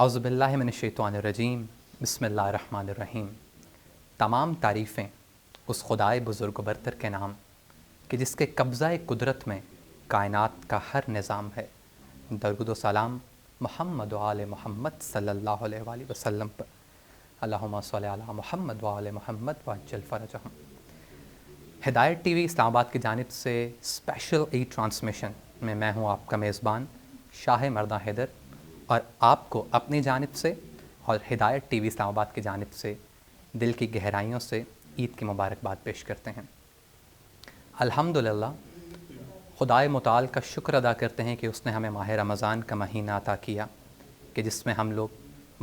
اعوذ باللہ من الشیطان الرجیم بسم اللہ الرحمن الرحیم۔ تمام تعریفیں اس خدائے بزرگ و برتر کے نام کہ جس کے قبضہ قدرت میں کائنات کا ہر نظام ہے۔ درود و سلام محمد و آل محمد صلی اللہ علیہ وآلہ وسلم پر۔ اللہم صلی علی محمد و آل محمد وعجل فرجہم۔ ہدایت ٹی وی اسلام آباد کی جانب سے اسپیشل عید ٹرانسمیشن میں میں ہوں آپ کا میزبان شاہ مرداں حیدر، اور آپ کو اپنی جانب سے اور ہدایت ٹی وی اسلام آباد کی جانب سے دل کی گہرائیوں سے عید کی مبارکباد پیش کرتے ہیں۔ الحمدللہ خدائے متعال کا شکر ادا کرتے ہیں کہ اس نے ہمیں ماہ رمضان کا مہینہ عطا کیا کہ جس میں ہم لوگ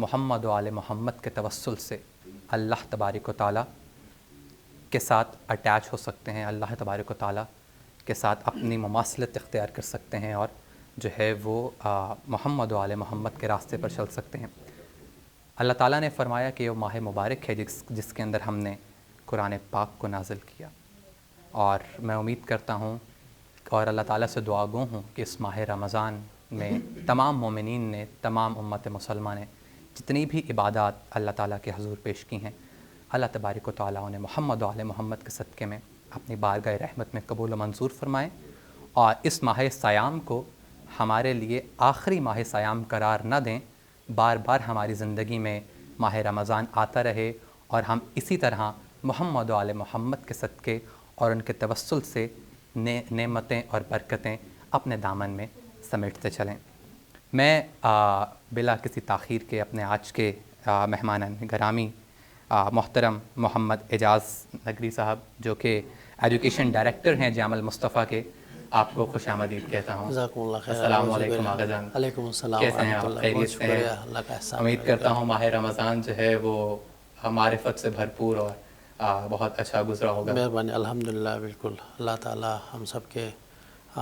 محمد و آل محمد کے توسل سے اللہ تبارک و تعالیٰ کے ساتھ اٹیچ ہو سکتے ہیں، اللہ تبارک و تعالیٰ کے ساتھ اپنی مماثلت اختیار کر سکتے ہیں، اور جو ہے وہ محمد و آل محمد کے راستے پر چل سکتے ہیں۔ اللہ تعالیٰ نے فرمایا کہ وہ ماہ مبارک ہے جس کے اندر ہم نے قرآن پاک کو نازل کیا، اور میں امید کرتا ہوں اور اللہ تعالیٰ سے دعا گو ہوں کہ اس ماہ رمضان میں تمام مومنین نے، تمام امت مسلمہ نے جتنی بھی عبادات اللہ تعالیٰ کے حضور پیش کی ہیں، اللہ تبارک و تعالیٰ انہیں محمد و آل محمد کے صدقے میں اپنی بارگاہ رحمت میں قبول و منظور فرمائیں، اور اس ماہ صیام کو ہمارے لیے آخری ماہ صیام قرار نہ دیں، بار بار ہماری زندگی میں ماہ رمضان آتا رہے اور ہم اسی طرح محمد و آل محمد کے صدقے اور ان کے توسل سے نعمتیں اور برکتیں اپنے دامن میں سمیٹتے چلیں۔ میں بلا کسی تاخیر کے اپنے آج کے مہمان گرامی محترم محمد اعجاز نگری صاحب، جو کہ ایجوکیشن ڈائریکٹر ہیں جامعہ المصطفیٰ کے، آپ کو خوش آمدید کہتا ہوں۔ جزاکم اللہ خیر۔ السلام علیکم آغا جان۔ علیکم السلام کیسے ہیں ورحمۃ آپ؟ اللہ۔ خیریت بہت سے شکریہ، ہیں؟ اللہ کا احسان۔ امید کرتا ہوں ماہ رمضان جو ہے وہ معرفت سے بھرپور اور بہت اچھا گزرا ہوگا۔ مہربانی، الحمدللہ، بالکل۔ اللہ تعالی ہم سب کے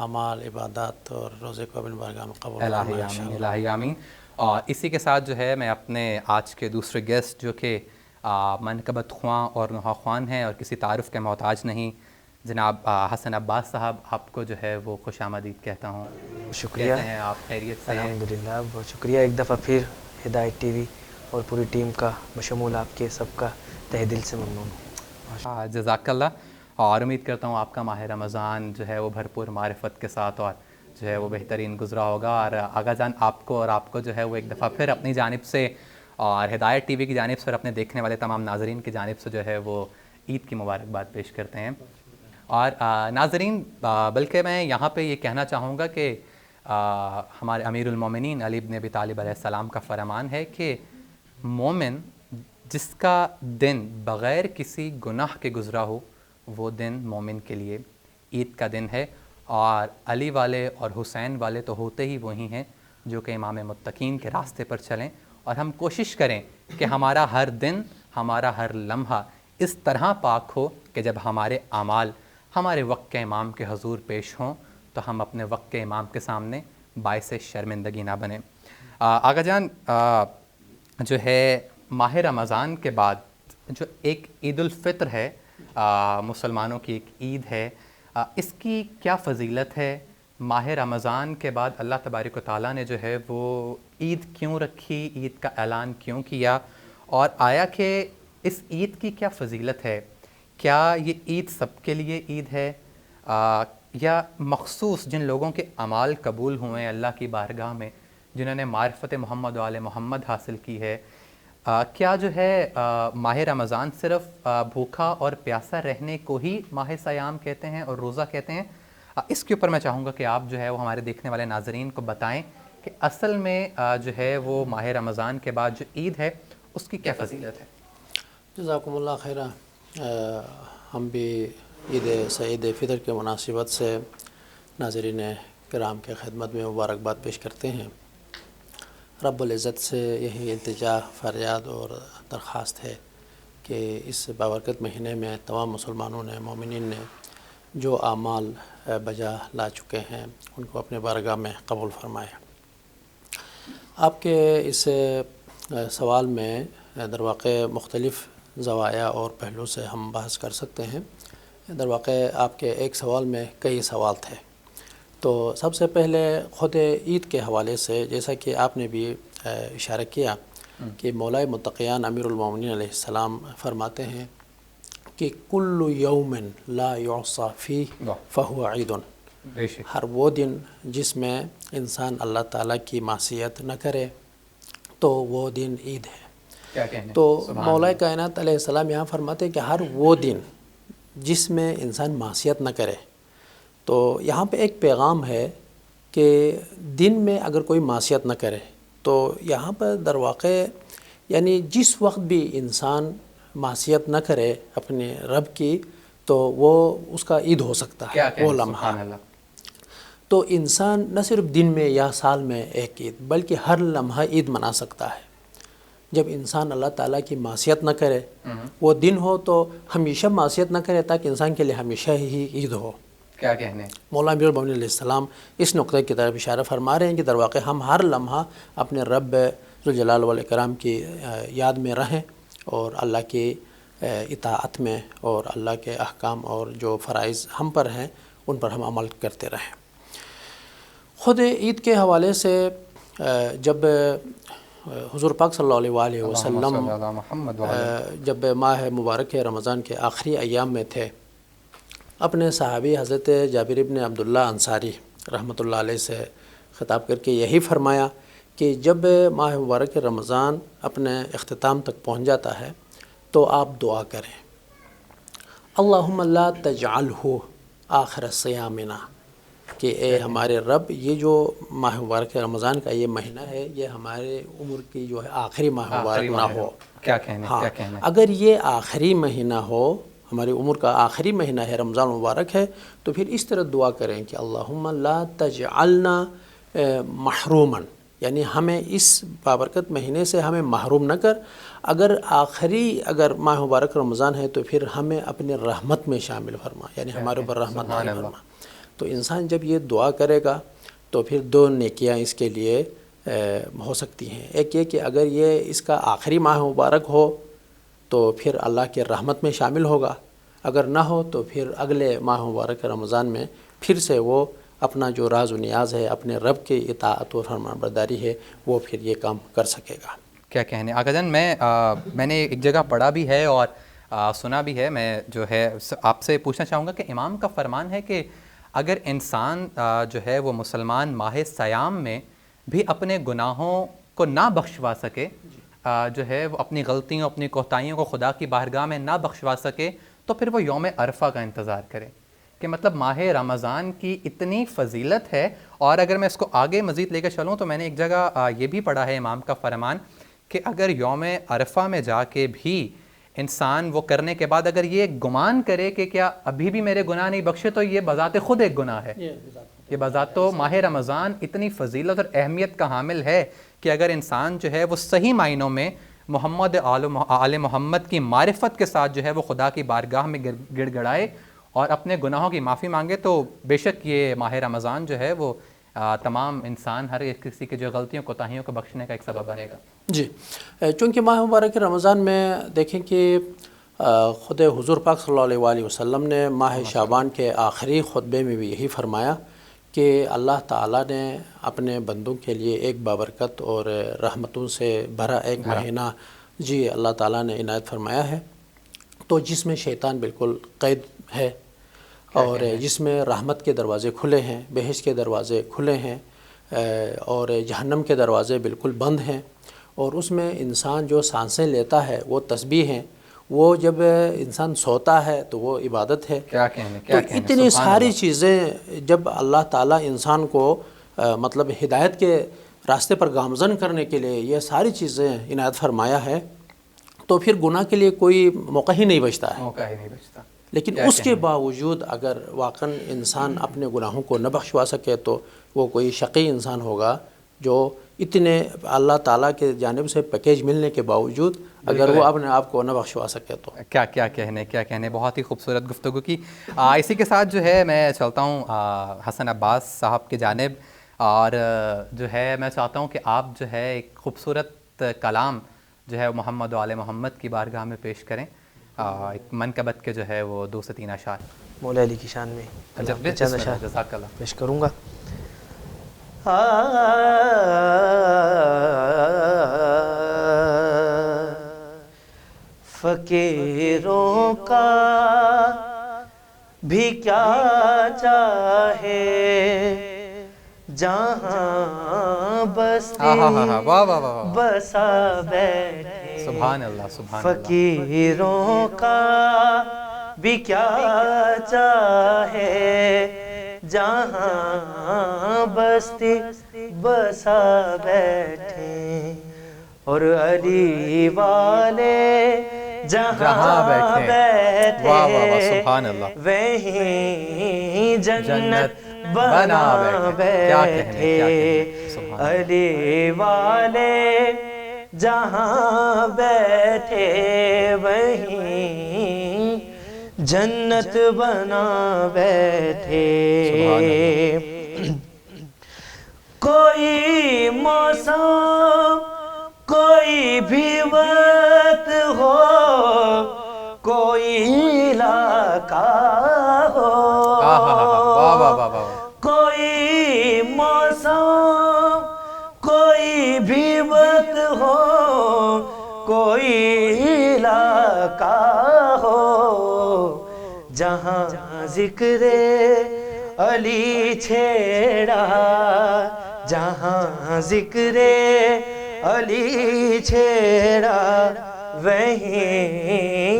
اعمال، عبادات اور روزے کو اپنی بارگاہ میں قبول فرمائے الہی آمین، الہی آمین۔ اور اسی کے ساتھ جو ہے میں اپنے آج کے دوسرے گیسٹ، جو کہ منقبت خواں اور نہا خوان ہیں اور کسی تعارف کے محتاج نہیں، جناب حسن عباس صاحب، آپ کو جو ہے وہ خوش آمدید کہتا ہوں۔ شکریہ۔ کیسے ہیں آپ؟ خیریت سے ہیں؟ الحمدللہ، بہت شکریہ ایک دفعہ پھر ہدایت ٹی وی اور پوری ٹیم کا، بشمول آپ کے سب کا تہ دل سے ممنون ہوں۔ جزاک اللہ۔ اور امید کرتا ہوں آپ کا ماہ رمضان جو ہے وہ بھرپور معرفت کے ساتھ اور جو ہے وہ بہترین گزرا ہوگا۔ اور آغا جان، آپ کو جو ہے وہ ایک دفعہ پھر اپنی جانب سے اور ہدایت ٹی وی کی جانب سے اور اپنے دیکھنے والے تمام ناظرین کی جانب سے جو ہے وہ عید کی مبارکباد پیش کرتے ہیں۔ اور ناظرین، بلکہ میں یہاں پہ یہ کہنا چاہوں گا کہ ہمارے امیر المومنین علی بن ابی طالب علیہ السلام کا فرمان ہے کہ مومن جس کا دن بغیر کسی گناہ کے گزرا ہو، وہ دن مومن کے لیے عید کا دن ہے۔ اور علی والے اور حسین والے تو ہوتے ہی وہی ہیں جو کہ امام متقین کے راستے پر چلیں، اور ہم کوشش کریں کہ ہمارا ہر دن، ہمارا ہر لمحہ اس طرح پاک ہو کہ جب ہمارے اعمال ہمارے وقت کے امام کے حضور پیش ہوں تو ہم اپنے وقت کے امام کے سامنے باعث شرمندگی نہ بنیں۔ آغا جان، جو ہے ماہ رمضان کے بعد جو ایک عید الفطر ہے، مسلمانوں کی ایک عید ہے، اس کی کیا فضیلت ہے؟ ماہ رمضان کے بعد اللہ تبارک و تعالیٰ نے جو ہے وہ عید کیوں رکھی، عید کا اعلان کیوں کیا، اور آیا کہ اس عید کی کیا فضیلت ہے؟ کیا یہ عید سب کے لیے عید ہے، یا مخصوص جن لوگوں کے اعمال قبول ہوئے ہیں اللہ کی بارگاہ میں، جنہوں نے معرفت محمد و آل محمد حاصل کی ہے، کیا جو ہے ماہ رمضان صرف بھوکا اور پیاسا رہنے کو ہی ماہ صیام کہتے ہیں اور روزہ کہتے ہیں؟ اس کے اوپر میں چاہوں گا کہ آپ جو ہے وہ ہمارے دیکھنے والے ناظرین کو بتائیں کہ اصل میں جو ہے وہ ماہ رمضان کے بعد جو عید ہے اس کی کیا فضیلت ہے؟ جزاکم اللہ خیر۔ ہم بھی عید فطر کے مناسبت سے ناظرین کرام کے خدمت میں مبارکباد پیش کرتے ہیں۔ رب العزت سے یہی التجا، فریاد اور درخواست ہے کہ اس بابرکت مہینے میں تمام مسلمانوں نے، مومنین نے جو اعمال بجا لا چکے ہیں ان کو اپنے بارگاہ میں قبول فرمائے۔ آپ کے اس سوال میں در واقع مختلف زوایا اور پہلو سے ہم بحث کر سکتے ہیں۔ در واقع آپ کے ایک سوال میں کئی سوال تھے، تو سب سے پہلے خود عید کے حوالے سے، جیسا کہ آپ نے بھی اشارہ کیا کہ مولائے متقیان امیر المومنین علیہ السلام فرماتے ہیں کہ کل یوم لا یعصی فیہ فہو عید، بے شک، ہر وہ دن جس میں انسان اللہ تعالیٰ کی معصیت نہ کرے تو وہ دن عید ہے۔ کیا کہنے، تو مولا کائنات علیہ السلام یہاں فرماتے ہیں کہ ہر وہ دن جس میں انسان معصیت نہ کرے، تو یہاں پہ ایک پیغام ہے کہ دن میں اگر کوئی معصیت نہ کرے تو یہاں پر در واقع یعنی جس وقت بھی انسان معصیت نہ کرے اپنے رب کی تو وہ اس کا عید ہو سکتا ہے وہ لمحہ۔ تو انسان نہ صرف دن میں یا سال میں ایک عید بلکہ ہر لمحہ عید منا سکتا ہے۔ جب انسان اللہ تعالیٰ کی معصیت نہ کرے، وہ دن ہو تو ہمیشہ معصیت نہ کرے تاکہ انسان کے لیے ہمیشہ ہی عید ہو۔ کیا کہنے، مولانا امیر المومنین علیہ السلام اس نقطے کی طرف اشارہ فرما رہے ہیں کہ در واقع ہم ہر لمحہ اپنے رب ذوالجلال والاکرام کی یاد میں رہیں اور اللہ کی اطاعت میں اور اللہ کے احکام اور جو فرائض ہم پر ہیں ان پر ہم عمل کرتے رہیں۔ خود عید کے حوالے سے جب حضور پاک صلی اللہ علیہ وآلہ وسلم جب ماہ مبارک رمضان کے آخری ایام میں تھے، اپنے صحابی حضرت جابر بن عبداللہ انصاری رحمۃ اللہ علیہ سے خطاب کر کے یہی فرمایا کہ جب ماہ مبارک رمضان اپنے اختتام تک پہنچ جاتا ہے تو آپ دعا کریں، اللہم لا تجعلہ آخر صیامنا، کہ اے ہمارے رب یہ جو ماہ مبارک رمضان کا یہ مہینہ ہے یہ ہمارے عمر کی جو ہے آخری ماہ مبارک نہ ہو۔ کیا کہنے، کیا کہنے، اگر یہ آخری مہینہ ہو، ہماری عمر کا آخری مہینہ ہے، رمضان مبارک ہے، تو پھر اس طرح دعا کریں کہ اللہم لا تجعلنا محروما، یعنی ہمیں اس بابرکت مہینے سے ہمیں محروم نہ کر، اگر ماہ مبارک رمضان ہے تو پھر ہمیں اپنے رحمت میں شامل فرما، یعنی ہمارے اوپر رحمت نازل فرما۔ تو انسان جب یہ دعا کرے گا تو پھر دو نیکیاں اس کے لیے ہو سکتی ہیں۔ ایک یہ کہ اگر یہ اس کا آخری ماہ مبارک ہو تو پھر اللہ کے رحمت میں شامل ہوگا، اگر نہ ہو تو پھر اگلے ماہ مبارک رمضان میں پھر سے وہ اپنا جو راز و نیاز ہے، اپنے رب کی اطاعت و فرمانبرداری ہے، وہ پھر یہ کام کر سکے گا۔ کیا کہنے آقا جان، میں نے ایک جگہ پڑھا بھی ہے اور سنا بھی ہے، میں جو ہے آپ سے پوچھنا چاہوں گا کہ امام کا فرمان ہے کہ اگر انسان جو ہے وہ مسلمان ماہ سیام میں بھی اپنے گناہوں کو نہ بخشوا سکے، جو ہے وہ اپنی غلطیوں اپنی کوتاہیوں کو خدا کی بارگاہ میں نہ بخشوا سکے، تو پھر وہ یوم عرفہ کا انتظار کرے، کہ مطلب ماہ رمضان کی اتنی فضیلت ہے۔ اور اگر میں اس کو آگے مزید لے کے چلوں تو میں نے ایک جگہ یہ بھی پڑھا ہے امام کا فرمان کہ اگر یوم عرفہ میں جا کے بھی انسان وہ کرنے کے بعد اگر یہ گمان کرے کہ کیا ابھی بھی میرے گناہ نہیں بخشے، تو یہ بذات خود ایک گناہ ہے۔ یہ بذات تو ماہ رمضان اتنی فضیلت اور اہمیت کا حامل ہے کہ اگر انسان جو ہے وہ صحیح معنوں میں محمد آل محمد کی معرفت کے ساتھ جو ہے وہ خدا کی بارگاہ میں گڑ گڑائے اور اپنے گناہوں کی معافی مانگے، تو بے شک یہ ماہ رمضان جو ہے وہ تمام انسان ہر ایک کسی کی جو غلطیوں کوتاہیوں کو بخشنے کا ایک سبب بنے گا۔ جی، چونکہ ماہ مبارک رمضان میں دیکھیں کہ خود حضور پاک صلی اللہ علیہ وآلہ وسلم نے ماہ شعبان کے آخری خطبے میں بھی یہی فرمایا کہ اللہ تعالیٰ نے اپنے بندوں کے لیے ایک بابرکت اور رحمتوں سے بھرا ایک مہینہ جی اللہ تعالیٰ نے عنایت فرمایا ہے، تو جس میں شیطان بالکل قید ہے اور جس میں رحمت کے دروازے کھلے ہیں، بہشت کے دروازے کھلے ہیں اور جہنم کے دروازے بالکل بند ہیں، اور اس میں انسان جو سانسیں لیتا ہے وہ تسبیح ہیں، وہ جب انسان سوتا ہے تو وہ عبادت ہے۔ کیا کہنے، تو اتنی ساری چیزیں جب اللہ تعالیٰ انسان کو مطلب ہدایت کے راستے پر گامزن کرنے کے لیے یہ ساری چیزیں عنایت فرمایا ہے، تو پھر گناہ کے لیے کوئی موقع ہی نہیں بچتا ہے۔ موقع ہی نہیں بچتا۔ لیکن اس کے باوجود اگر واقعاً انسان اپنے گناہوں کو نہ بخشوا سکے تو وہ کوئی شقی انسان ہوگا جو اتنے اللہ تعالیٰ کے جانب سے پیکیج ملنے کے باوجود اگر وہ اپنے آپ کو نہ بخشوا سکے تو کیا کہنے بہت ہی خوبصورت گفتگو کی۔ اسی کے ساتھ جو ہے میں چلتا ہوں حسن عباس صاحب کی جانب، اور جو ہے میں چاہتا ہوں کہ آپ جو ہے ایک خوبصورت کلام جو ہے محمد و آل محمد کی بارگاہ میں پیش کریں، ایک منقبت کے جو ہے وہ 2 سے 3 اشعار مولا علی کی شان میں چند اشعار جزاک اللہ پیش کروں گا۔ فقیروں کا بھی کیا چاہے جہاں بستی واہ واہ واہ واہ، بسا بیٹھے. سبحان اللہ سبحان اللہ. فقیروں کا بھی کیا چاہے جہاں بستی بسا بیٹھے اور علی والے جہاں بیٹھے واہ واہ واہ، سبحان اللہ. وہیں جنت جنت بنا کیا کہنے، کیا بیٹھے. کہنے، سبحان اللہ. علی والے جہاں بیٹھے وہیں جنت بنا بیٹھے. کوئی موسم کوئی بھی وقت ہو کوئی علاقہ ہو واہ واہ واہ واہ، کوئی موسم کوئی بھی وقت ہو کوئی علاقہ ہو جہاں ذکر علی چھیڑا جہاں ذکر علی چھیڑا وہیں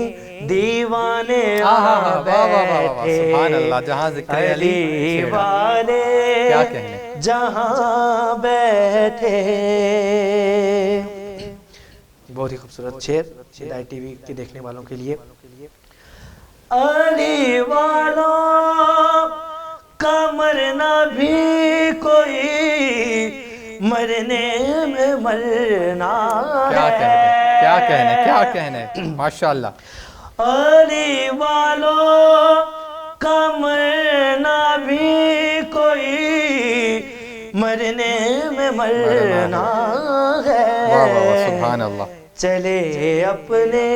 دیوانے آ بیٹھے. سبحان اللہ. جہاں ذکر علی والے کیا کہنے. جہاں بیٹھے. بہت ہی خوبصورت شعر ہدایت ٹی وی کے دیکھنے والوں کے لیے. علی والوں کا مرنا بھی کوئی مرنے میں مرنا کیا کہنے، کیا کہنے، کیا کہنے، ماشاءاللہ. علی والوں کا مرنا بھی کوئی مرنے میں مرنا ہے. واہ واہ واہ، سبحان اللہ. چلے اپنے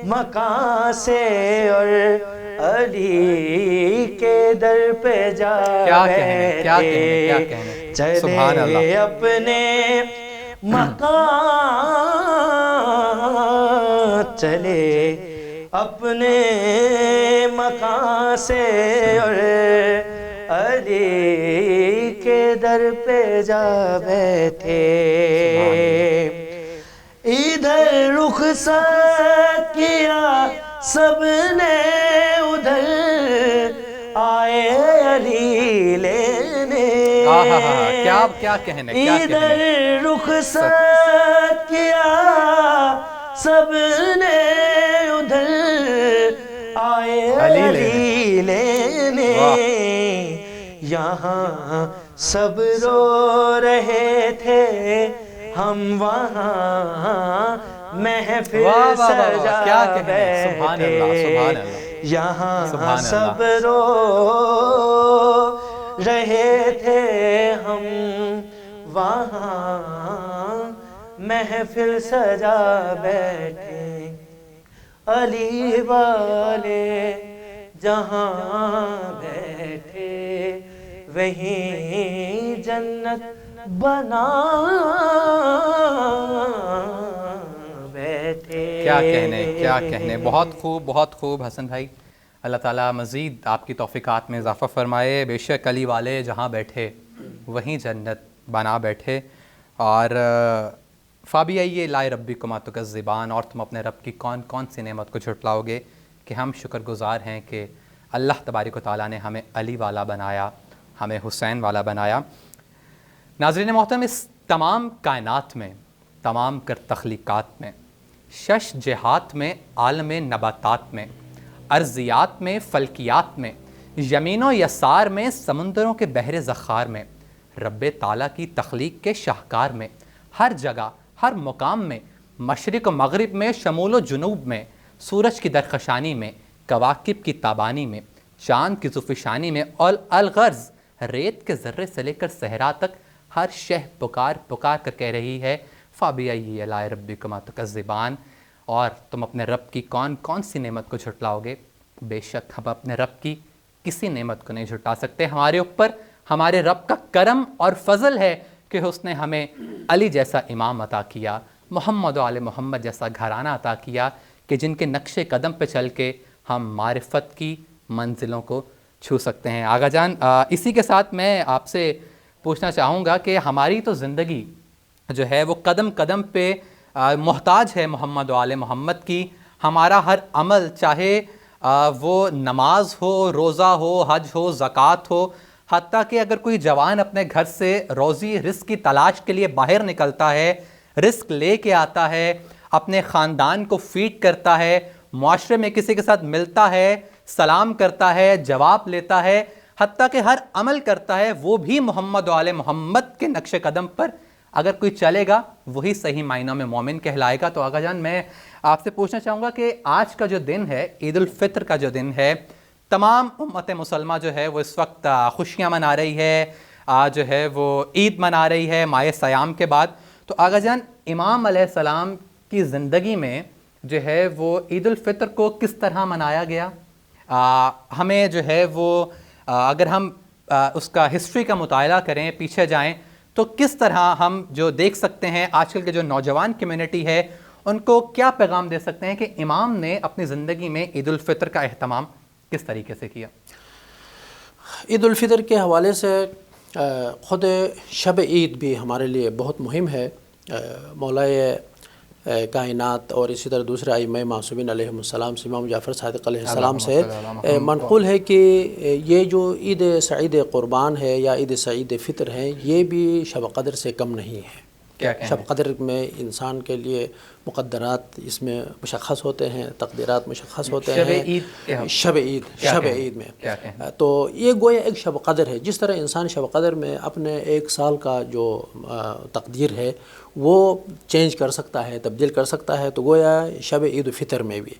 مکان سے اور علی کے در پہ جا کیا کہنے، کیا کہنے، کیا کہنے، سبحان چلے اللہ. اپنے مکان چلے اپنے مکان سے اور علی کے در پہ جا بیٹھے. ادھر رخصت کیا سب نے ادھر آئے علی لینے. کیا کہنے، کیا کہنے. ادھر رخصت کیا سب نے ادھر آئے علی لینے. یہاں سب رو رہے تھے ہم وہاں محفل سجا بیٹھے. یہاں سب رو رہے تھے ہم وہاں محفل سجا بیٹھے. علی والے جہاں بیٹھے وہیں جنت بنا بیٹھے. کیا کہنے، کیا کہنے. بہت خوب، بہت خوب حسن بھائی. اللہ تعالیٰ مزید آپ کی توفیقات میں اضافہ فرمائے. بے شک علی والے جہاں بیٹھے وہیں جنت بنا بیٹھے. اور فابی آئیے لائے ربی کما تکذبان. اور تم اپنے رب کی کون کون سی نعمت کو جھٹلاؤ گے کہ ہم شکر گزار ہیں کہ اللہ تبارک و تعالیٰ نے ہمیں علی والا بنایا، ہمیں حسین والا بنایا. ناظرین محترم، اس تمام کائنات میں، تمام کر تخلیقات میں، شش جہات میں، عالم نباتات میں، ارضیات میں، فلکیات میں، یمین و یسار میں، سمندروں کے بحر ذخار میں، رب تعالیٰ کی تخلیق کے شاہکار میں، ہر جگہ، ہر مقام میں، مشرق و مغرب میں، شمول و جنوب میں، سورج کی درخشانی میں، کواکب کی تابانی میں، چاند کی زفشانی میں، اور الغرض ریت کے ذرے سے لے کر صحرا تک ہر شہ پکار پکار کر کہہ رہی ہے فَبِأَيِّ آلَاءِ رَبِّكُمَا تُكَذِّبَانِ. اور تم اپنے رب کی کون کون سی نعمت کو جھٹلاؤ گے. بے شک ہم اپنے رب کی کسی نعمت کو نہیں جھٹلا سکتے. ہمارے اوپر ہمارے رب کا کرم اور فضل ہے کہ اس نے ہمیں علی جیسا امام عطا کیا، محمد و آل محمد جیسا گھرانہ عطا کیا کہ جن کے نقش قدم پہ چل کے ہم معرفت کی منزلوں کو چھو سکتے ہیں۔ آغا جان، اسی کے ساتھ میں آپ سے پوچھنا چاہوں گا کہ ہماری تو زندگی جو ہے وہ قدم قدم پہ محتاج ہے محمد و آل محمد کی۔ ہمارا ہر عمل، چاہے وہ نماز ہو، روزہ ہو، حج ہو، زکوٰۃ ہو، حتیٰ کہ اگر کوئی جوان اپنے گھر سے روزی رزق کی تلاش کے لیے باہر نکلتا ہے، رزق لے کے آتا ہے، اپنے خاندان کو فیڈ کرتا ہے، معاشرے میں کسی کے ساتھ ملتا ہے، سلام کرتا ہے، جواب لیتا ہے، حتیٰ کہ ہر عمل کرتا ہے، وہ بھی محمد و آل محمد کے نقش قدم پر اگر کوئی چلے گا وہی صحیح معنوں میں مومن کہلائے گا۔ تو آغا جان، میں آپ سے پوچھنا چاہوں گا کہ آج کا جو دن ہے، عید الفطر کا جو دن ہے، تمام امت مسلمہ جو ہے وہ اس وقت خوشیاں منا رہی ہے، جو ہے وہ عید منا رہی ہے ماہ صیام کے بعد۔ تو آغا جان، امام علیہ السلام کی زندگی میں جو ہے وہ عید الفطر کو کس طرح منایا گیا؟ ہمیں جو ہے وہ اگر ہم اس کا ہسٹری کا مطالعہ کریں، پیچھے جائیں، تو کس طرح ہم جو دیکھ سکتے ہیں آج کل کے جو نوجوان کمیونٹی ہے ان کو کیا پیغام دے سکتے ہیں کہ امام نے اپنی زندگی میں عید الفطر کا اہتمام کس طریقے سے کیا؟ عید الفطر کے حوالے سے خود شب عید بھی ہمارے لیے بہت مہم ہے۔ مولائے کائنات اور اسی طرح دوسرے ائمہ معصومین علیہ السلام سے، امام جعفر صادق علیہ السلام سے منقول ہے کہ یہ جو عید سعید قربان ہے یا عید سعید فطر ہے، یہ بھی شب قدر سے کم نہیں ہے۔ شب قدر میں انسان کے لیے مقدرات اس میں مشخص ہوتے ہیں، تقدیرات مشخص ہوتے ہیں۔ شب عید میں تو یہ گویا ایک شب قدر ہے۔ جس طرح انسان شب قدر میں اپنے ایک سال کا جو تقدیر ہے وہ چینج کر سکتا ہے، تبدیل کر سکتا ہے، تو گویا شب عید الفطر میں بھی۔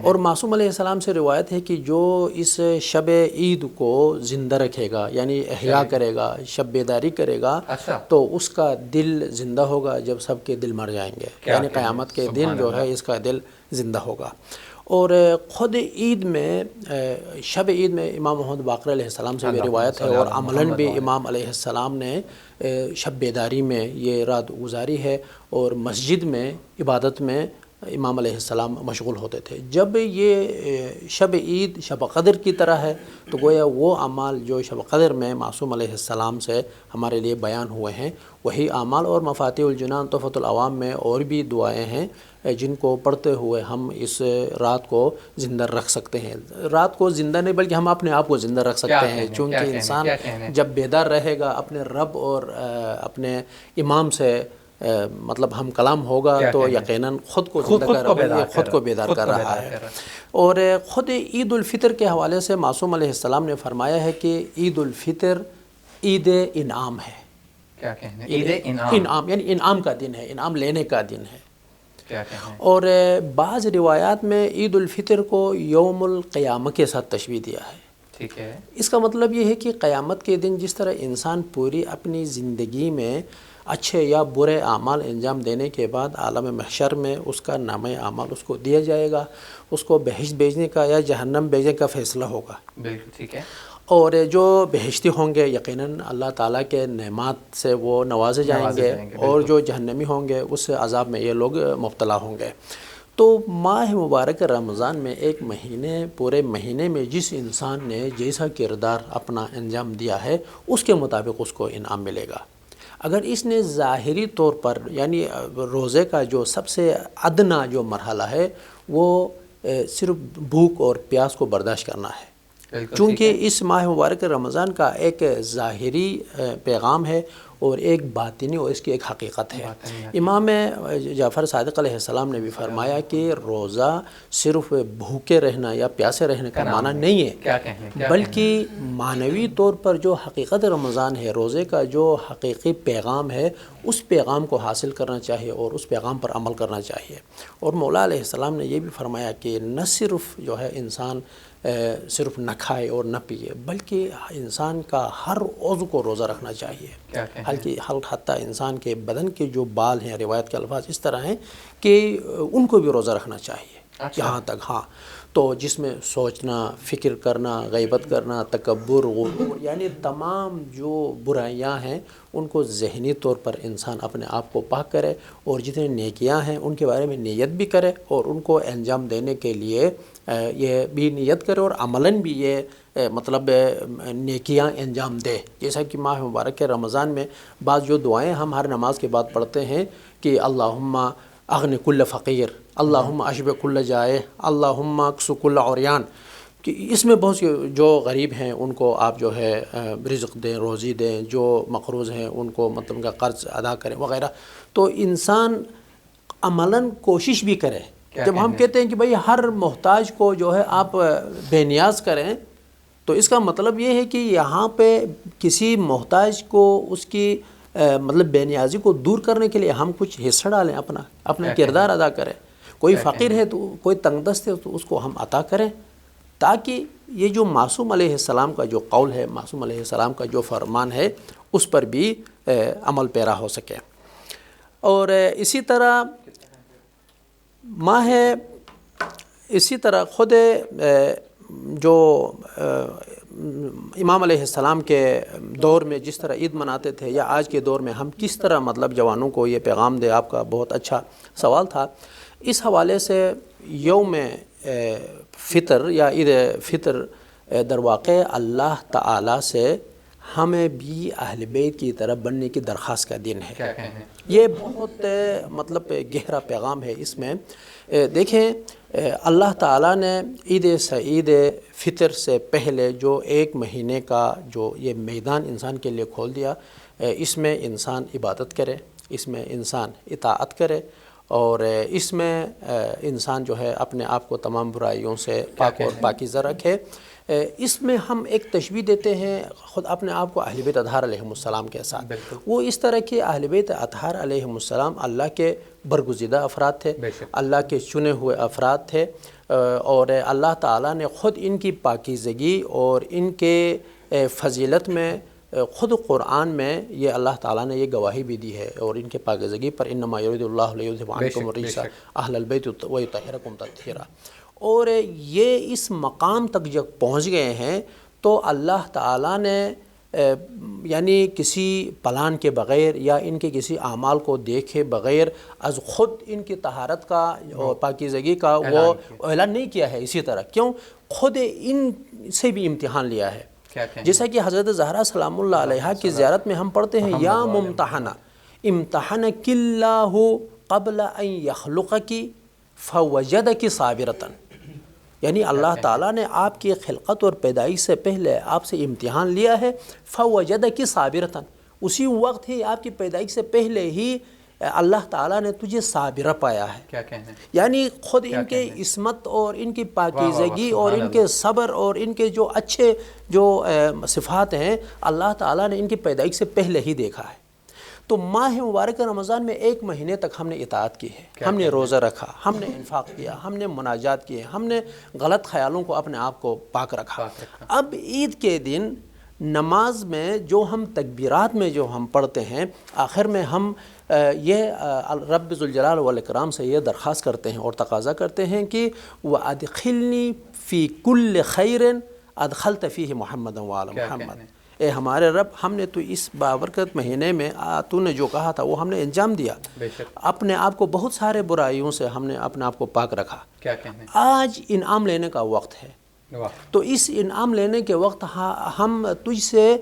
اور معصوم علیہ السلام سے روایت ہے کہ جو اس شب عید کو زندہ رکھے گا، یعنی احیا کرے گا، شب بیداری کرے گا، تو اس کا دل زندہ ہوگا جب سب کے دل مر جائیں گے، یعنی قیامت کے دن جو ہے اس کا دل زندہ ہوگا۔ اور خود عید میں، شب عید میں امام محمد باقر علیہ السلام سے بھی روایت ہے، اور عملاً بھی امام علیہ السلام نے شب بیداری میں یہ رات گزاری ہے، اور مسجد میں عبادت میں امام علیہ السلام مشغول ہوتے تھے۔ جب یہ شب عید شب قدر کی طرح ہے تو گویا وہ اعمال جو شب قدر میں معصوم علیہ السلام سے ہمارے لیے بیان ہوئے ہیں وہی اعمال، اور مفاتیح الجنان تحفۃ العوام میں اور بھی دعائیں ہیں جن کو پڑھتے ہوئے ہم اس رات کو زندہ رکھ سکتے ہیں۔ رات کو زندہ نہیں بلکہ ہم اپنے آپ کو زندہ رکھ سکتے ہیں، چونکہ انسان جب بیدار رہے گا اپنے رب اور اپنے امام سے مطلب ہم کلام ہوگا تو یقیناً خود کو بیدار کر رہا ہے۔ اور خود عید الفطر کے حوالے سے معصوم علیہ السلام نے فرمایا ہے کہ عید الفطر عید انعام ہے۔ کیا کہنا ہے؟ عید انعام یعنی انعام کا دن ہے، انعام لینے کا دن ہے۔ اور بعض روایات میں عید الفطر کو یوم القیامہ کے ساتھ تشبیہ دیا ہے۔ ٹھیک ہے۔ اس کا مطلب یہ ہے کہ قیامت کے دن جس طرح انسان پوری اپنی زندگی میں اچھے یا برے اعمال انجام دینے کے بعد عالم محشر میں اس کا نامہ اعمال اس کو دیا جائے گا، اس کو بہشت بھیجنے کا یا جہنم بھیجنے کا فیصلہ ہوگا۔ بالکل ٹھیک ہے۔ اور جو بہشتی ہوں گے یقیناً اللہ تعالیٰ کے نعمات سے وہ نوازے جائیں گے، اور جو جہنمی ہوں گے اس عذاب میں یہ لوگ مبتلا ہوں گے۔ تو ماہ مبارک رمضان میں ایک مہینے، پورے مہینے میں جس انسان نے جیسا کردار اپنا انجام دیا ہے اس کے مطابق اس کو انعام ملے گا۔ اگر اس نے ظاہری طور پر، یعنی روزے کا جو سب سے ادنا جو مرحلہ ہے وہ صرف بھوک اور پیاس کو برداشت کرنا ہے، چونکہ اس ماہ مبارک رمضان کا ایک ظاہری پیغام ہے اور ایک باطنی اور اس کی ایک حقیقت ہے۔ امام جعفر صادق علیہ السلام نے بھی فرمایا کہ روزہ صرف بھوکے رہنا یا پیاسے رہنے کا معنی نہیں ہے، بلکہ معنوی طور پر جو حقیقت رمضان ہے، روزے کا جو حقیقی پیغام ہے، اس پیغام کو حاصل کرنا چاہیے اور اس پیغام پر عمل کرنا چاہیے۔ اور مولا علیہ السلام نے یہ بھی فرمایا کہ نہ صرف جو ہے انسان صرف نہ کھائے اور نہ پیے، بلکہ انسان کا ہر عضو کو روزہ رکھنا چاہیے، حتیٰ انسان کے بدن کے جو بال ہیں، روایت کے الفاظ اس طرح ہیں کہ ان کو بھی روزہ رکھنا چاہیے، یہاں تک۔ ہاں، تو جس میں سوچنا، فکر کرنا، غیبت کرنا، تکبر، غرور، یعنی تمام جو برائیاں ہیں ان کو ذہنی طور پر انسان اپنے آپ کو پاک کرے، اور جتنے نیکیاں ہیں ان کے بارے میں نیت بھی کرے، اور ان کو انجام دینے کے لیے یہ بھی نیت کرے، اور عملاً بھی یہ مطلب نیکیاں انجام دے۔ جیسا کہ ماہ مبارک کے رمضان میں بعض جو دعائیں ہم ہر نماز کے بعد پڑھتے ہیں کہ اللہم اغن کل فقیر، اللہم اشبع کل جائع، اللہم اکس کل عریان، کہ اس میں بہت سی جو غریب ہیں ان کو آپ جو ہے رزق دیں، روزی دیں، جو مقروض ہیں ان کو مطلب ان کا قرض ادا کریں وغیرہ۔ تو انسان عملاً کوشش بھی کرے۔ جب ہم کہتے ہیں کہ بھئی ہر محتاج کو جو ہے آپ بے نیاز کریں، تو اس کا مطلب یہ ہے کہ یہاں پہ کسی محتاج کو اس کی مطلب بے نیازی کو دور کرنے کے لیے ہم کچھ حصہ ڈالیں، اپنا کردار ادا کریں۔ کوئی فقیر ہے تو کوئی تنگ دست ہے تو اس کو ہم عطا کریں، تاکہ یہ جو معصوم علیہ السلام کا جو قول ہے، معصوم علیہ السلام کا جو فرمان ہے، اس پر بھی عمل پیرا ہو سکے۔ اور اسی طرح اسی طرح خود جو امام علیہ السلام کے دور میں جس طرح عید مناتے تھے، یا آج کے دور میں ہم کس طرح مطلب جوانوں کو یہ پیغام دے، آپ کا بہت اچھا سوال تھا۔ اس حوالے سے یوم فطر یا عید فطر در واقع اللہ تعالیٰ سے ہمیں بھی اہل بیت کی طرح بننے کی درخواست کا دن ہے۔ یہ بہت مطلب گہرا پیغام ہے اس میں۔ دیکھیں اللہ تعالیٰ نے عید سعید فطر سے پہلے جو ایک مہینے کا جو یہ میدان انسان کے لیے کھول دیا، اس میں انسان عبادت کرے، اس میں انسان اطاعت کرے، اور اس میں انسان جو ہے اپنے آپ کو تمام برائیوں سے پاک اور پاکیزہ رکھے۔ اس میں ہم ایک تشبیہ دیتے ہیں خود اپنے آپ کو اہل بیت اطہار علیہ السلام کے ساتھ۔ وہ اس طرح کے اہل بیت اطہار علیہ السلام اللہ کے برگزیدہ افراد تھے، اللہ کے چنے ہوئے افراد تھے، اور اللہ تعالیٰ نے خود ان کی پاکیزگی اور ان کے فضیلت میں خود قرآن میں یہ اللہ تعالیٰ نے یہ گواہی بھی دی ہے، اور ان کے پاکیزگی پر انما یرید اللہ لیذھب عنکم الرجس اہل البیت ویطہرکم تطہیرا۔ اور یہ اس مقام تک جب پہنچ گئے ہیں تو اللہ تعالیٰ نے یعنی کسی پلان کے بغیر یا ان کے کسی اعمال کو دیکھے بغیر از خود ان کی طہارت کا اور پاکیزگی کا وہ اعلان نہیں کیا ہے۔ اسی طرح کیوں خود ان سے بھی امتحان لیا ہے، جیسا کہ حضرت زہرا سلام اللہ علیہا کی زیارت میں ہم پڑھتے ہیں یا ممتحنہ امتحنک اللہ قبل ان یخلقک فوجدک صابرۃ، یعنی اللہ تعالیٰ نے آپ کی خلقت اور پیدائش سے پہلے آپ سے امتحان لیا ہے، فوجدک صابرۃ، اسی وقت ہی آپ کی پیدائش سے پہلے ہی اللہ تعالیٰ نے تجھے صابرہ پایا ہے۔ کیا کہنے، یعنی خود ان کے عصمت اور ان کی پاکیزگی اور ان کے صبر اور ان کے جو اچھے جو صفات ہیں اللہ تعالیٰ نے ان کی پیدائش سے پہلے ہی دیکھا ہے۔ تو ماہ مبارک رمضان میں ایک مہینے تک ہم نے اطاعت کی ہے، ہم نے روزہ رکھا، ہم نے انفاق کیا، ہم نے مناجات کیے، ہم نے غلط خیالوں کو اپنے آپ کو پاک رکھا۔ اب عید کے دن نماز میں جو ہم تکبیرات میں جو ہم پڑھتے ہیں، آخر میں ہم یہ رب ذوالجلال والاکرام سے یہ درخواست کرتے ہیں اور تقاضا کرتے ہیں کہ وَأَدْخِلْنِي فِي كُلِّ خَيْرٍ أَدْخَلْتَ فِيهِ مُحَمَّدًا وَآلَ مُحَمَّد۔ اے ہمارے رب، ہم نے تو اس بابرکت مہینے میں تو نے جو کہا تھا وہ ہم نے انجام دیا، اپنے آپ کو بہت سارے برائیوں سے ہم نے اپنے آپ کو پاک رکھا۔ کیا کہنے، آج انعام لینے کا وقت ہے، تو اس انعام لینے کے وقت ہم تجھ سے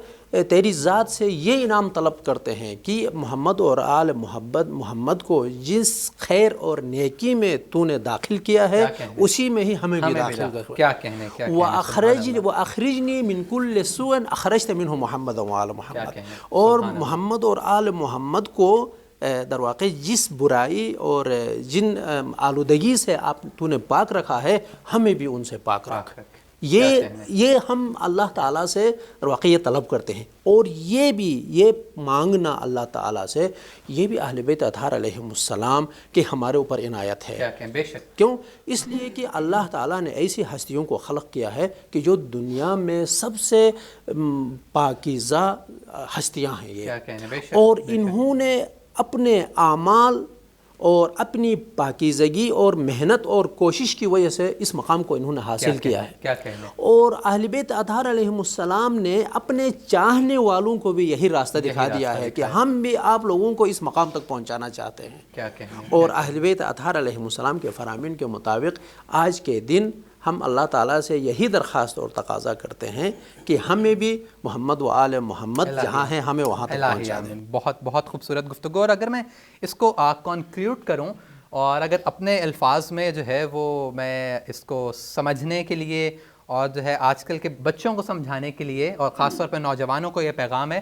تیری ذات سے یہ انعام طلب کرتے ہیں کہ محمد اور آل محمد کو جس خیر اور نیکی میں تو نے داخل کیا ہے اسی میں ہی ہمیں بھی داخل کر۔ کیا کہنے، وَأَخْرِجْنِي مِنْ كُلِّ سُوءٍ أَخْرَجْتَ مِنْهُ مُحَمَّدًا وَآلَ مُحَمَّد، اور محمد اور آل محمد کو در واقع جس برائی اور جن آلودگی سے تو نے پاک رکھا ہے ہمیں بھی ان سے پاک رکھ۔ یہ ہم اللہ تعالیٰ سے واقع یہ طلب کرتے ہیں، اور یہ مانگنا اللہ تعالیٰ سے یہ بھی اہل بیت اطہار علیہ السلام کے ہمارے اوپر عنایت ہے۔ بے شک، کیوں؟ اس لیے کہ اللہ تعالیٰ نے ایسی ہستیوں کو خلق کیا ہے کہ جو دنیا میں سب سے پاکیزہ ہستیاں ہیں یہ، اور انہوں نے اپنے اعمال اور اپنی پاکیزگی اور محنت اور کوشش کی وجہ سے اس مقام کو انہوں نے حاصل کیا ہے. کیا کہنے. اور اہل بیت اطہار علیہم السلام نے اپنے چاہنے والوں کو بھی یہی راستہ دکھا دیا ہے کہ ہم بھی آپ لوگوں کو اس مقام تک پہنچانا چاہتے ہیں. کیا کہنے. اور اہل بیت اطہار علیہم السلام کے فرامین کے مطابق آج کے دن ہم اللہ تعالیٰ سے یہی درخواست اور تقاضا کرتے ہیں کہ ہمیں بھی محمد و آل محمد جہاں ہیں ہمیں وہاں تک پہنچا دیں. بہت بہت خوبصورت گفتگو. اور اگر میں اس کو کنکلیوڈ کروں اور اگر اپنے الفاظ میں جو ہے وہ میں اس کو سمجھنے کے لیے اور جو ہے آج کل کے بچوں کو سمجھانے کے لیے اور خاص طور پہ نوجوانوں کو یہ پیغام ہے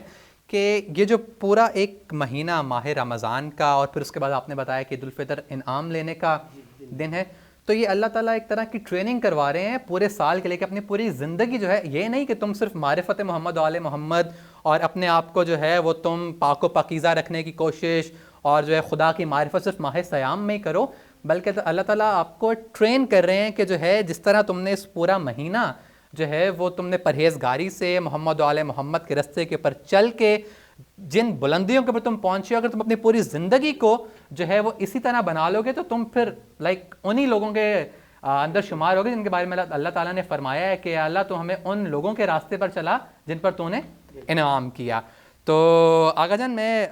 کہ یہ جو پورا ایک مہینہ ماہ رمضان کا اور پھر اس کے بعد آپ نے بتایا کہ عید الفطر انعام لینے کا دن ہے، تو یہ اللہ تعالیٰ ایک طرح کی ٹریننگ کروا رہے ہیں پورے سال کے لیے کہ اپنی پوری زندگی جو ہے یہ نہیں کہ تم صرف معرفت محمد و آل محمد اور اپنے آپ کو جو ہے وہ تم پاک و پاکیزہ رکھنے کی کوشش اور جو ہے خدا کی معرفت صرف ماہ سیام میں ہی کرو، بلکہ اللہ تعالیٰ آپ کو ٹرین کر رہے ہیں کہ جو ہے جس طرح تم نے اس پورا مہینہ جو ہے وہ تم نے پرہیزگاری سے محمد و آل محمد کے رستے کے پر چل کے جن بلندیوں کے پر تم پہنچے ہو، اگر تم اپنی پوری زندگی کو جو ہے وہ اسی طرح بنا لو گے تو تم پھر انہی لوگوں کے اندر شمار ہوگے جن کے بارے میں اللہ تعالیٰ نے فرمایا ہے کہ اللہ تو ہمیں ان لوگوں کے راستے پر چلا جن پر تو نے انعام کیا. تو آغا جان میں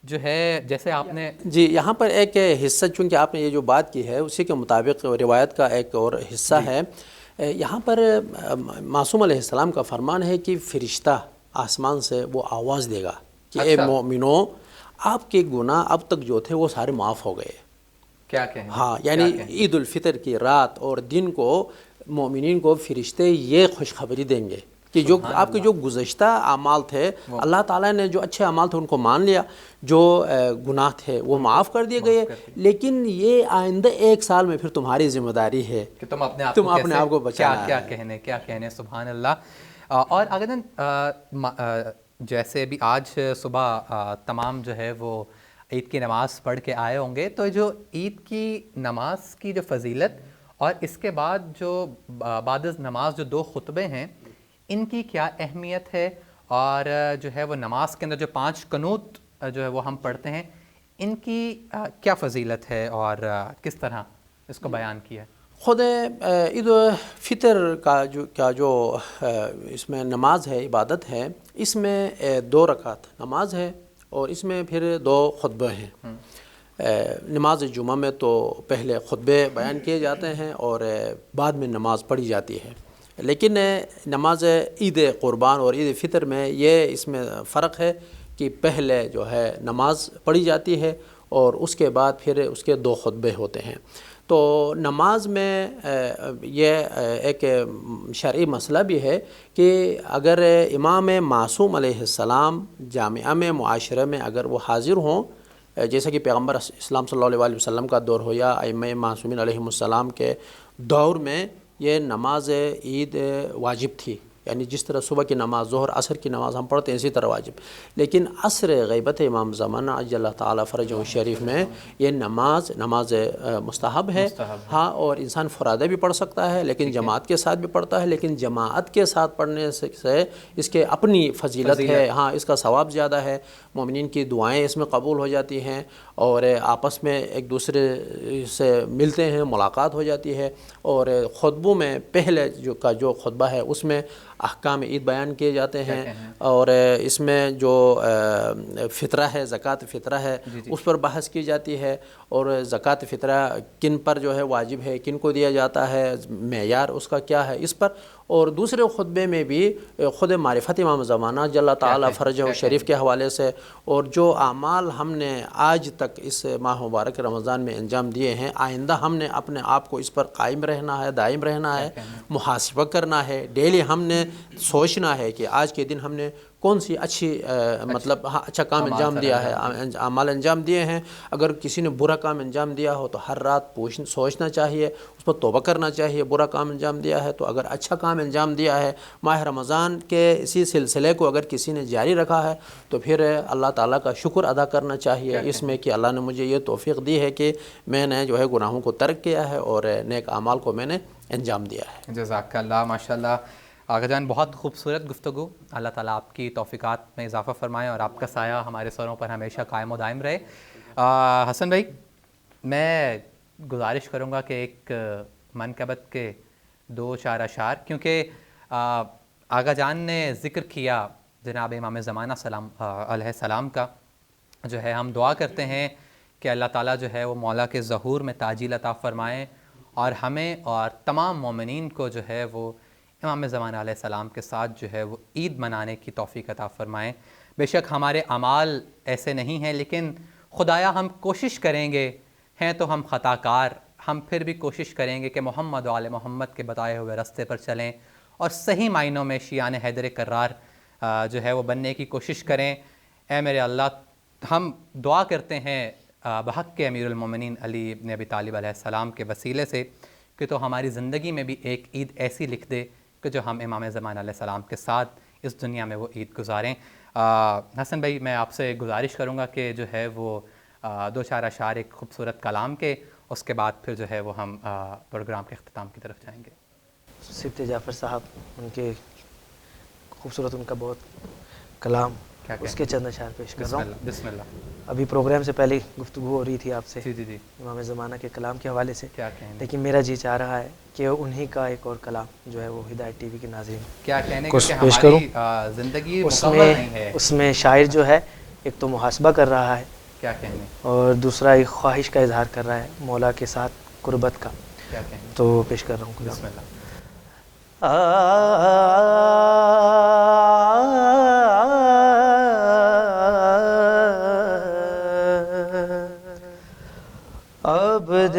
جو ہے جیسے آپ نے جی یہاں پر ایک حصہ چونکہ آپ نے یہ جو بات کی ہے اسی کے مطابق روایت کا ایک اور حصہ ہے. یہاں پر معصوم علیہ السلام کا فرمان ہے کہ فرشتہ آسمان سے وہ آواز دے گا کہ اے مومنو آپ کے گناہ اب تک جو تھے وہ سارے معاف ہو گئے. کیا کہیں. ہاں یعنی عید الفطر کی رات اور دن کو مومنین کو فرشتے یہ خوشخبری دیں گے کہ جو آپ کے جو گزشتہ اعمال تھے اللہ تعالیٰ نے جو اچھے اعمال تھے ان کو مان لیا، جو گناہ تھے وہ معاف کر دیے گئے، لیکن یہ آئندہ ایک سال میں پھر تمہاری ذمہ داری ہے کہ تم اپنے آپ کو بچانا. کیا کہنے. سبحان اللہ. اور اگر جیسے بھی آج صبح تمام جو ہے وہ عید کی نماز پڑھ کے آئے ہوں گے، تو جو عید کی نماز کی جو فضیلت اور اس کے بعد جو بعد از نماز جو 2 خطبے ہیں ان کی کیا اہمیت ہے، اور جو ہے وہ نماز کے اندر جو 5 قنوت جو ہے وہ ہم پڑھتے ہیں ان کی کیا فضیلت ہے اور کس طرح اس کو بیان کیا ہے. خود عید الفطر کا جو اس میں نماز ہے، عبادت ہے، اس میں 2 رکعت نماز ہے اور اس میں پھر 2 خطبے ہیں. نماز جمعہ میں تو پہلے خطبے بیان کیے جاتے ہیں اور بعد میں نماز پڑھی جاتی ہے، لیکن نماز عید قربان اور عید فطر میں یہ اس میں فرق ہے کہ پہلے جو ہے نماز پڑھی جاتی ہے اور اس کے بعد پھر اس کے 2 خطبے ہوتے ہیں. تو نماز میں یہ ایک شرعی مسئلہ بھی ہے کہ اگر امام معصوم علیہ السلام جامعہ میں معاشرہ میں اگر وہ حاضر ہوں، جیسا کہ پیغمبر اسلام صلی اللہ علیہ وسلم کا دور ہو یا ائمہ معصومین علیہم السلام کے دور میں یہ نماز عید واجب تھی. یعنی جس طرح صبح کی نماز، ظہر، عصر کی نماز ہم پڑھتے ہیں اسی طرح واجب، لیکن عصر غیبت امام زمانہ عجل اللہ تعالیٰ فرجہ شریف میں یہ نماز مستحب ہے. ہاں، اور انسان فرادہ بھی پڑھ سکتا ہے لیکن جماعت کے ساتھ بھی پڑھتا ہے، لیکن جماعت کے ساتھ پڑھنے سے اس کے اپنی فضیلت ہے. ہاں، اس کا ثواب زیادہ ہے، مومنین کی دعائیں اس میں قبول ہو جاتی ہیں اور آپس میں ایک دوسرے سے ملتے ہیں، ملاقات ہو جاتی ہے. اور خطبوں میں پہلے جو خطبہ ہے اس میں احکام عید بیان کیے جاتے ہیں اور اس میں جو فطرہ ہے، زکوٰۃ فطرہ ہے، اس پر بحث کی جاتی ہے اور زکوٰۃ فطرہ کن پر جو ہے واجب ہے، کن کو دیا جاتا ہے، معیار اس کا کیا ہے اس پر. اور دوسرے خطبے میں بھی خود معرفت امام زمانہ جل تعالیٰ فرجہ شریف کے حوالے سے اور جو اعمال ہم نے آج تک اس ماہ مبارک رمضان میں انجام دیے ہیں، آئندہ ہم نے اپنے آپ کو اس پر قائم رہنا ہے، دائم رہنا ہے، محاسبہ کرنا ہے. ڈیلی ہم نے سوچنا ہے کہ آج کے دن ہم نے کون سی اچھا کام انجام دیا ہے، اعمال انجام دیے ہیں. اگر کسی نے برا کام انجام دیا ہو تو ہر رات سوچنا چاہیے، اس پر توبہ کرنا چاہیے. برا کام انجام دیا ہے تو اگر اچھا کام انجام دیا ہے، ماہ رمضان کے اسی سلسلے کو اگر کسی نے جاری رکھا ہے تو پھر اللہ تعالیٰ کا شکر ادا کرنا چاہیے اس میں کہ اللہ نے مجھے یہ توفیق دی ہے کہ میں نے جو ہے گناہوں کو ترک کیا ہے اور نیک اعمال کو میں نے انجام دیا ہے. جزاک اللہ. ماشاء اللہ آغا جان، بہت خوبصورت گفتگو. اللہ تعالیٰ آپ کی توفیقات میں اضافہ فرمائے اور آپ کا سایہ ہمارے سروں پر ہمیشہ قائم و دائم رہے. حسن بھائی، میں گزارش کروں گا کہ ایک منقبت کے 2-4 اشعار، کیونکہ آغا جان نے ذکر کیا جناب امام زمانہ علیہ السلام کا، جو ہے ہم دعا کرتے ہیں کہ اللہ تعالیٰ جو ہے وہ مولا کے ظہور میں تاجیل عطا فرمائیں اور ہمیں اور تمام مومنین کو جو ہے وہ امام زمانہ علیہ السلام کے ساتھ جو ہے وہ عید منانے کی توفیق عطا فرمائیں۔ بے شک ہمارے اعمال ایسے نہیں ہیں، لیکن خدایا ہم کوشش کریں گے، ہیں تو ہم خطا کار، ہم پھر بھی کوشش کریں گے کہ محمد و آل محمد کے بتائے ہوئے راستے پر چلیں اور صحیح معنوں میں شیعان حیدر کرار جو ہے وہ بننے کی کوشش کریں۔ اے میرے اللہ، ہم دعا کرتے ہیں بحق کے امیر المومنین علی ابن ابی طالب علیہ السلام کے وسیلے سے کہ تو ہماری زندگی میں بھی ایک عید ایسی لکھ دے کہ جو ہم امام زمانہ علیہ السلام کے ساتھ اس دنیا میں وہ عید گزاریں۔ حسن بھائی، میں آپ سے گزارش کروں گا کہ جو ہے وہ 2-4 اشعار ایک خوبصورت کلام کے، اس کے بعد پھر جو ہے وہ ہم پروگرام کے اختتام کی طرف جائیں گے۔ سبت جعفر صاحب، ان کے خوبصورت ان کا بہت کلام، اس کے چند اشعار پیش کر رہا ہوں۔ بسم اللہ۔ ابھی پروگرام سے پہلے گفتگو ہو رہی تھی آپ سے جی امام زمانہ کے کلام کے حوالے سے، کیا کہنے، لیکن میرا جی چاہ رہا ہے کہ انہی کا ایک اور کلام جو ہے وہ ہدایت ٹی وی کے ناظرین کیا کہنے کچھ کہ پیش ہماری زندگی مکمل نہیں ہے۔ اس میں شاعر جو ہے ایک تو محاسبہ کر رہا ہے، کیا کہنے، اور دوسرا ایک خواہش کا اظہار کر رہا ہے مولا کے ساتھ قربت کا۔ کیا کہنے، تو پیش کر رہا ہوں بسم اللہ۔ عبد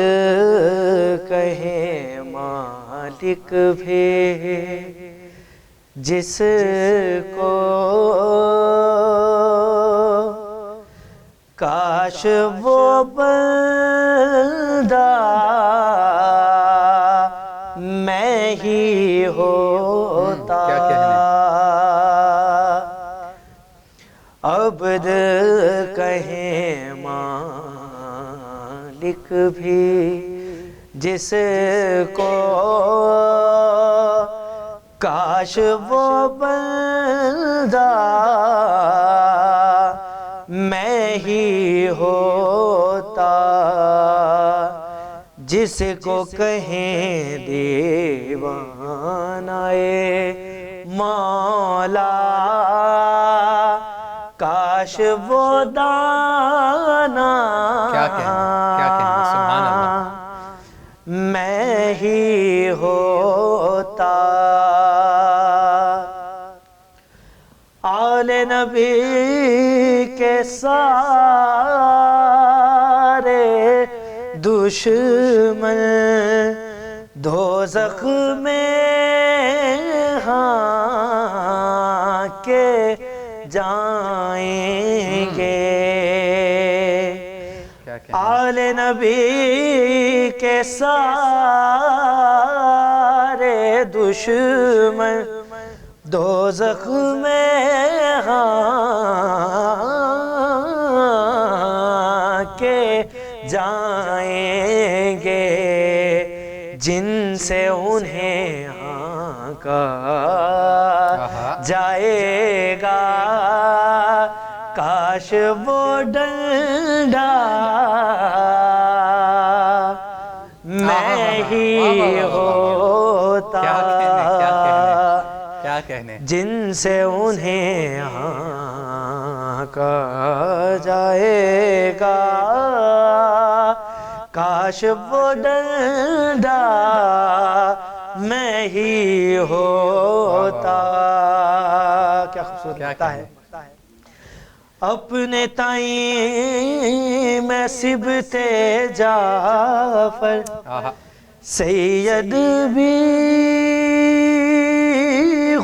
کہے مالک بھی جس کو، کاش وہ بندہ میں ہی ہوتا۔ کیا کہنے، عبد کہے مالک بھی جس کو، کاش وہ بندہ میں ہی ہوتا، جس کو کہیں دیوانہ مولا، کاش وہ دانا کیا کہنے، سبحان اللہ، میں ہی ہوتا۔ آل نبی کے سارے دشمن دوزخ میں ہاں کے جائیں گے۔ آل نبی کے سارے دشمن دوزخ میں ہاں کے جائیں گے، جن سے انہیں ہانکا جائے گا، کاش وہ ڈنڈا میں ہی ہوتا۔ کیا کہنے، جن سے انہیں ہانکا جائے گا، کاش وہ ڈنڈا میں ہی ہوتا۔ کیا خوبصورت لگتا ہے۔ اپنے تائیں میں سبت جعفر سید بھی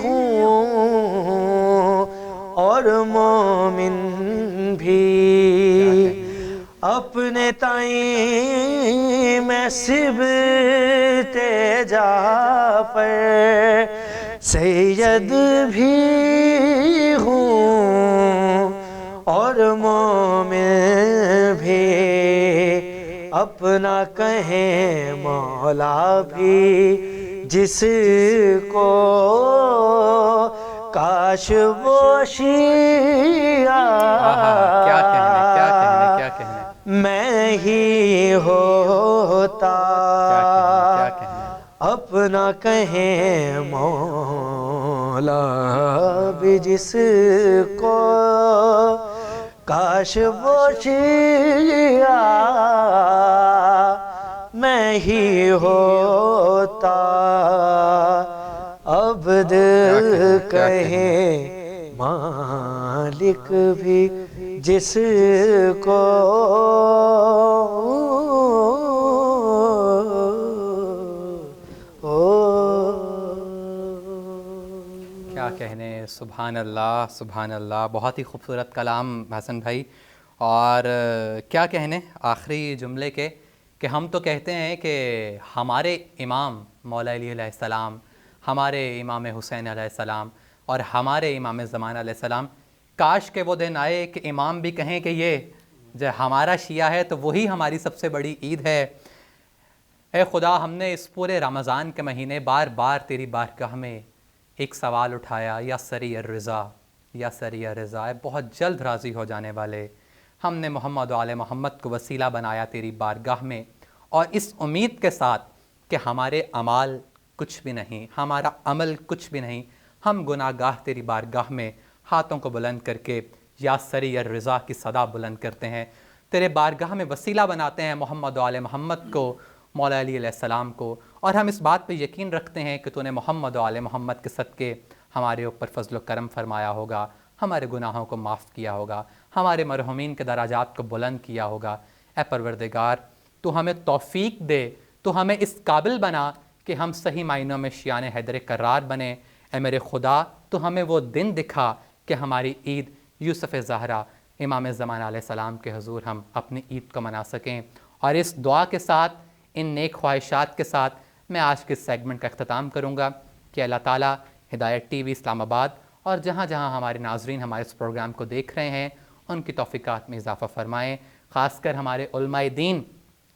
ہوں اور مومن بھی، اپنے تائیں میں سبت جعفر سید بھی ہوں اور مومن بھی، اپنا کہیں مولا بھی جس کو، کاش وہ شیعہ کیا کہنے، کیا کہنے، کیا کہنے، میں ہی ہوتا کیا کہنا اپنا کہیں مولا بھی جس کو، کاش وہ شیعہ میں ہی ہوتا، عبد کہیں مالک بھی جس کو، کیا کہنے، سبحان اللہ سبحان اللہ، بہت ہی خوبصورت کلام حسن بھائی۔ اور کیا کہنے آخری جملے کے، کہ ہم تو کہتے ہیں کہ ہمارے امام مولا علی علیہ السلام، ہمارے امام حسین علیہ السلام اور ہمارے امام زمانہ علیہ السلام، کاش کہ وہ دن آئے کہ امام بھی کہیں کہ یہ جو ہمارا شیعہ ہے تو وہی ہماری سب سے بڑی عید ہے۔ اے خدا، ہم نے اس پورے رمضان کے مہینے بار بار تیری بارگاہ میں ایک سوال اٹھایا، یا سری الرضا، یا سری الرضا، اے بہت جلد راضی ہو جانے والے، ہم نے محمد و آل محمد کو وسیلہ بنایا تیری بارگاہ میں، اور اس امید کے ساتھ کہ ہمارے اعمال کچھ بھی نہیں، ہمارا عمل کچھ بھی نہیں، ہم گناہ گاہ تیری بارگاہ میں ہاتھوں کو بلند کر کے یا سری الرضا کی صدا بلند کرتے ہیں، تیرے بارگاہ میں وسیلہ بناتے ہیں محمد و آل محمد کو، مولا علی علیہ السلام کو، اور ہم اس بات پہ یقین رکھتے ہیں کہ تو نے محمد و آل محمد کے صدقے ہمارے اوپر فضل و کرم فرمایا ہوگا، ہمارے گناہوں کو معاف کیا ہوگا، ہمارے مرحومین کے درجات کو بلند کیا ہوگا۔ اے پروردگار، تو ہمیں توفیق دے، تو ہمیں اس قابل بنا کہ ہم صحیح معنوں میں شیعان حیدر کرار بنیں۔ اے میرے خدا، تو ہمیں وہ دن دکھا کہ ہماری عید یوسف زہرا امام زمانہ علیہ السلام کے حضور ہم اپنی عید کو منا سکیں۔ اور اس دعا کے ساتھ، ان نیک خواہشات کے ساتھ میں آج کے سیگمنٹ کا اختتام کروں گا کہ اللہ تعالیٰ ہدایت ٹی وی اسلام آباد اور جہاں جہاں ہمارے ناظرین ہمارے اس پروگرام کو دیکھ رہے ہیں ان کی توفیقات میں اضافہ فرمائیں، خاص کر ہمارے علماء دین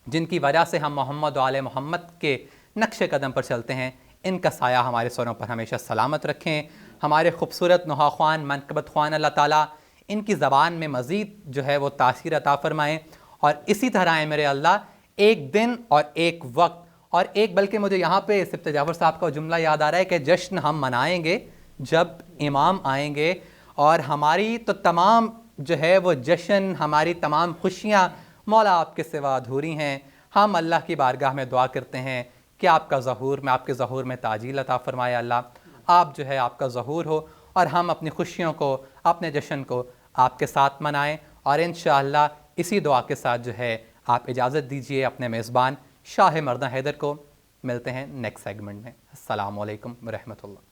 جن کی وجہ سے ہم محمد و آل محمد کے نقش قدم پر چلتے ہیں، ان کا سایہ ہمارے سروں پر ہمیشہ سلامت رکھیں۔ ہمارے خوبصورت نحا خوان، منقبت خوان، اللہ تعالیٰ ان کی زبان میں مزید جو ہے وہ تاثیر عطا فرمائیں، اور اسی طرح ہے میرے اللہ ایک دن اور ایک وقت اور ایک، بلکہ مجھے یہاں پہ سبت جعفر صاحب کا جملہ یاد آ رہا ہے کہ جشن ہم منائیں گے جب امام آئیں گے، اور ہماری تو تمام جو ہے وہ جشن، ہماری تمام خوشیاں مولا آپ کے سوا ادھوری ہیں۔ ہم اللہ کی بارگاہ میں دعا کرتے ہیں کہ آپ کا ظہور میں، آپ کے ظہور میں تعجیل عطا فرمائے اللہ، آپ جو ہے آپ کا ظہور ہو اور ہم اپنی خوشیوں کو، اپنے جشن کو آپ کے ساتھ منائیں، اور انشاءاللہ اسی دعا کے ساتھ جو ہے آپ اجازت دیجئے اپنے میزبان شاہ مردہ حیدر کو۔ ملتے ہیں نیکسٹ سیگمنٹ میں۔ السلام علیکم ورحمۃ اللہ۔